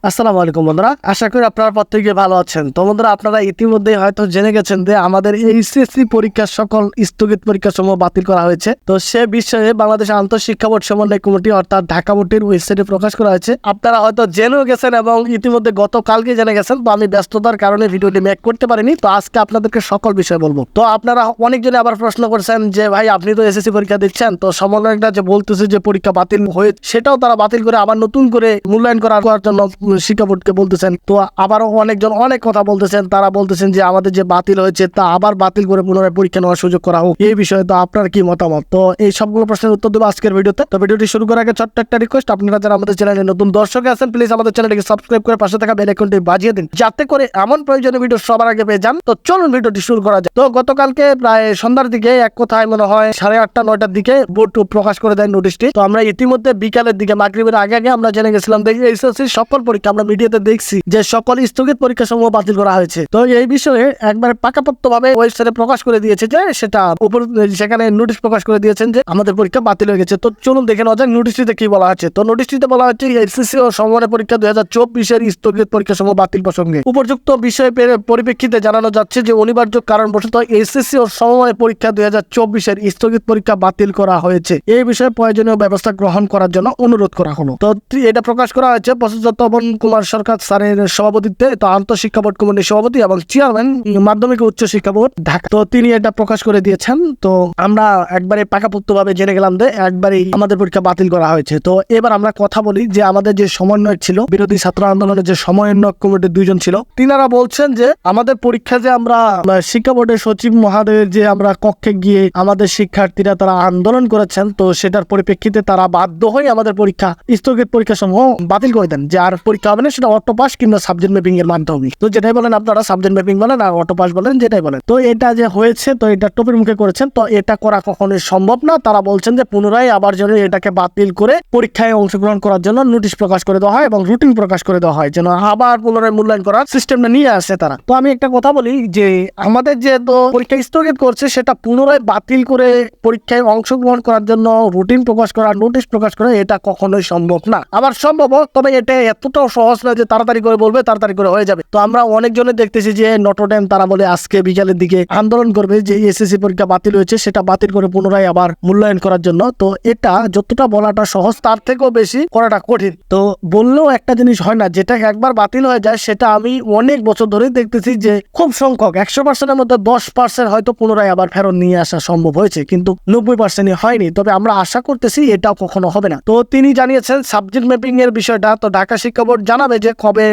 আসসালামু আলাইকুম বন্ধুরা, আশা করি আপনারা প্রত্যেকে ভালো আছেন। তো বন্ধুরা, আপনারা ইতিমধ্যে হয়তো জেনে গেছেন যে আমাদের এইচএসসি পরীক্ষার সকল স্থগিত পরীক্ষা সমূহ বাতিল করা হয়েছে। তো সে বিষয়ে বাংলাদেশ আন্তঃশিক্ষা বোর্ড সমন্বয় কমিটি অর্থাৎ ঢাকা বোর্ডের ওয়েবসাইটে প্রকাশ করা হয়েছে। আপনারা হয়তো জেনেও গেছেন এবং ইতিমধ্যে গতকালকে জেনে গেছেন। তো আমি ব্যস্ততার কারণে ভিডিওটি মেক করতে পারিনি। তো আজকে আপনাদেরকে সকল বিষয় বলবো। তো আপনারা অনেকজনে আবার প্রশ্ন করছেন যে ভাই, আপনি তো এসএসসি পরীক্ষা দিচ্ছেন, তো সমন্বয়করা যে বলতেছে যে পরীক্ষা বাতিল হয়ে, সেটাও তারা বাতিল করে আবার নতুন করে মূল্যায়ন করার জন্য শিক্ষা বোর্ডকে বলতেছেন। তো আবারও অনেকজন অনেক কথা বলতেছেন। তারা বলতেছেন যে আমাদের যে বাতিল হয়েছে তা আবার বাতিল করে পুনরায় পরীক্ষা নেওয়ার সুযোগ করা হোক। এই বিষয়ে তো আপনার কি মতামত? তো এই সবগুলো প্রশ্নের উত্তর দেবো আজকের ভিডিওতে। তো ভিডিওটি শুরু করার আগে ছোট্ট একটা রিকোয়েস্ট, আপনারা যারা আমাদের চ্যানেলে নতুন দর্শক আছেন, প্লিজ আমাদের চ্যানেলটিকে সাবস্ক্রাইব করে পাশে থাকা বেল আইকনটি বাজিয়ে দিন, যাতে করে এমন প্রয়োজনীয় ভিডিও সবার আগে পেয়ে যান। তো চলুন ভিডিওটি শুরু করা যায়। তো গতকালকে প্রায় সন্ধ্যার দিকে, এক কথায় মনে হয় 8:30 9টার দিকে বোর্ড প্রকাশ করে দেয় নোটিশটি। তো আমরা ইতিমধ্যে বিকালের দিকে, মাগরিবের আগে আগে আমরা জেনে গেছিলাম যে এইচএসসি সকল পরীক্ষা, আমরা মিডিয়াতে দেখছি যে সকল স্থগিত পরীক্ষা সমূহ বাতিল করা হয়েছে। তো এই বিষয়ে একবার পাকাপোক্ত ভাবে ওয়েবসাইটে প্রকাশ করে দিয়েছে যে সেটা উপর, সেখানে নোটিশ প্রকাশ করে দিয়েছেন যে আমাদের পরীক্ষা বাতিল হয়ে গেছে। তো চলুন দেখে নেওয়া যাক নোটিশটিতে কি বলা আছে। তো নোটিশটিতে বলা হচ্ছে এইচএসসি ও সমমানের পরীক্ষা 2024 এর স্থগিত পরীক্ষা সমূহ বাতিল প্রসঙ্গে উপযুক্ত বিষয় পরিপ্রেক্ষিতে জানানো যাচ্ছে যে অনিবার্য কারণবশত এইচএসসি ও সমমানের পরীক্ষা 2024 এর স্থগিত পরীক্ষা বাতিল করা হয়েছে। এই বিষয়ে প্রয়োজনীয় ব্যবস্থা গ্রহণ করার জন্য অনুরোধ করা হলো। তো এটা প্রকাশ করা হয়েছে প্রফেসর তপন কুমার সরকার স্যারের সভাপতিত্বে। তো আন্তঃশিক্ষা বোর্ড কমিটির সভাপতি এবং চেয়ারম্যান মাধ্যমিক উচ্চ শিক্ষা বোর্ড ঢাকা, তো তিনি এটা প্রকাশ করে দিয়েছেন। তো আমরা একবারে পাকাপোক্ত ভাবে জেনে গেলাম যে একবারেই আমাদের পরীক্ষা বাতিল করা হয়েছে। তো এবার আমরা কথা বলি যে আমাদের যে সমন্বয়ক ছিল, বিরোধী ছাত্র আন্দোলনের যে সমন্বয়ক কমিটির 2 জন ছিল, তিনারা বলছেন যে আমাদের পরীক্ষা যে আমরা শিক্ষা বোর্ডের সচিব মহোদয়ের যে আমরা কক্ষে গিয়ে আমাদের শিক্ষার্থীরা তারা আন্দোলন করেছেন, তো সেটার পরিপ্রেক্ষিতে তারা বাধ্য হয়ে আমাদের পরীক্ষা স্থগিত পরীক্ষা সমূহ বাতিল করে দেন। যে আর পরীক্ষা হবে না, সেটা অটো পাস কিংবা সাবজেক্ট ম্যাপিং এর মাধ্যমে। তো যেটাই বলেন আপনারা, সাবজেক্ট ম্যাপিং বলেন আর অটো পাস বলেন, যেটাই বলেন। তো এটা যে হয়েছে, তো এটা টোপের মুখে করেছেন। তো এটা করা কখনোই সম্ভব না। তারা বলছেন যে পুনরায় আবার যেন এটাকে বাতিল করে পরীক্ষায় অংশগ্রহণ করার জন্য নোটিশ প্রকাশ করে দেওয়া হয় এবং রুটিন প্রকাশ করে দেওয়া হয়, যেন আবার পুনরায় মূল্যায়ন করার সিস্টেমটা নিয়ে আসে তারা। তো আমি একটা কথা বলি যে আমাদের যে তো পরীক্ষা স্থগিত করছে, সেটা পুনরায় বাতিল করে পরীক্ষায় অংশগ্রহণ করার জন্য রুটিন প্রকাশ করা, নোটিশ প্রকাশ করা, এটা কখনোই সম্ভব না। আবার সম্ভব, তবে এটা এতটাও সহজ না যে তাড়াতাড়ি করে বলবে তাড়াতাড়ি করে হয়ে যাবে। তো আমরা অনেকজনে দেখতেছি যে নটরডেম তারা বলে আজকে বিকালের দিকে আন্দোলন করবে যে এসএসসি পরীক্ষা বাতিল হয়েছে, সেটা বাতিল করে পুনরায় আবার মূল্যায়ন করার জন্য। তো এটা যতটা বলাটা সহজ, তার থেকেও বেশি করাটা কঠিন। তো বললেও একটা জিনিস হয় না, যেটা একবার বাতিল হয়ে যায় সেটা আমি অনেক বছর ধরেই দেখতেছি যে খুব সংখ্যক 100%-এর মধ্যে 10% হয়তো পুনরায় আবার ফেরত নিয়ে আসা সম্ভব হয়েছে, কিন্তু 90% হয়নি। তবে আমরা আশা করতেছি এটাও কখনো হবে না। তো তিনি জানিয়েছেন সাবজেক্ট ম্যাপিং এর বিষয়টা তো ঢাকা শিক্ষা বোর্ড জানাবে যে কবে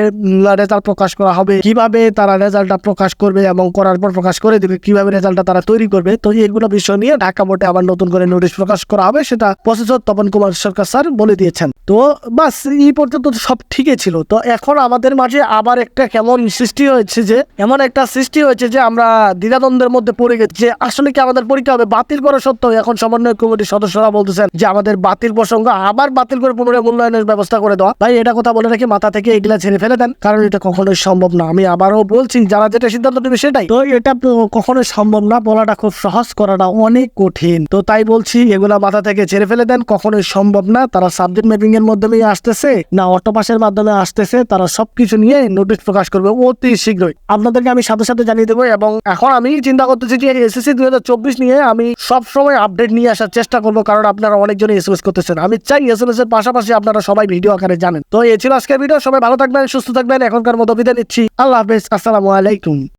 রেজাল্ট প্রকাশ করা হবে, কিভাবে তারা রেজাল্টটা প্রকাশ করবে এবং করার পর প্রকাশ করে দিবে, কিভাবে রেজাল্টটা তারা তৈরি করবে। তো এইগুলো বিষয় নিয়ে ঢাকা বোর্ডে আবার নতুন করে নোটিশ প্রকাশ করা হবে, সেটা প্রফেসর তপন কুমার সরকার স্যার বলে দিয়েছেন। তো বাস এই পর্যন্ত সব ঠিকই ছিল। তো এখন আমাদের মাঝে আবার একটা কেমন সৃষ্টি হয়েছে যে এমন একটা সৃষ্টি হয়েছে যে আমরা দ্বিধাদ্বন্দ্বের মধ্যে পড়ে গেছি যে আসলে কি আমাদের পরীক্ষা হবে। বাতিল করা সত্ত্বেও এখন সমন্বয় কমিটির সদস্যরা বলতেছেন যে আমাদের বাতিল প্রসঙ্গ আবার বাতিল করে পুনরায় মূল্যায়নের ব্যবস্থা করে দেওয়া। ভাই, এটা কথা বলে রাখি, মাথা থেকে এগুলা ছেড়ে ফেলে দেন, কারণ এটা কখনোই সম্ভব না। আমি আবারও বলছি, যারা যেটা সিদ্ধান্ত নেবে সেটাই। তো এটা কখনোই সম্ভব না, বলাটা খুব সহজ, করাটা অনেক কঠিন। তো তাই বলছি এগুলা মাথা থেকে ছেড়ে ফেলে দেন, কখনোই সম্ভব না। তারা সাবজেক্ট ম্যাপিং এর মাধ্যমে আসতেছে না অটো পাসের মাধ্যমে আসতেছে, তারা সবকিছু নিয়ে নোটিশ প্রকাশ করবে অতি শীঘ্রই। আপনাদেরকে আমি সাথে সাথে জানিয়ে দেবো। এবং এখন আমি চিন্তা করতেছি যে এসএসসি 2024 নিয়ে আমি সবসময় আপডেট নিয়ে আসার চেষ্টা করবো, কারণ আপনারা অনেকজন এসএমএস করতেছেন। আমি চাই এসএমএস এর পাশাপাশি আপনারা সবাই ভিডিও আকারে জানেন। তো এই ছিল আজকের ভিডিও। সবাই ভালো থাকবেন, সুস্থ থাকবেন। এখনকার মতো বিদায় নিচ্ছি। আল্লাহ হাফেজ, আসসালামু আলাইকুম।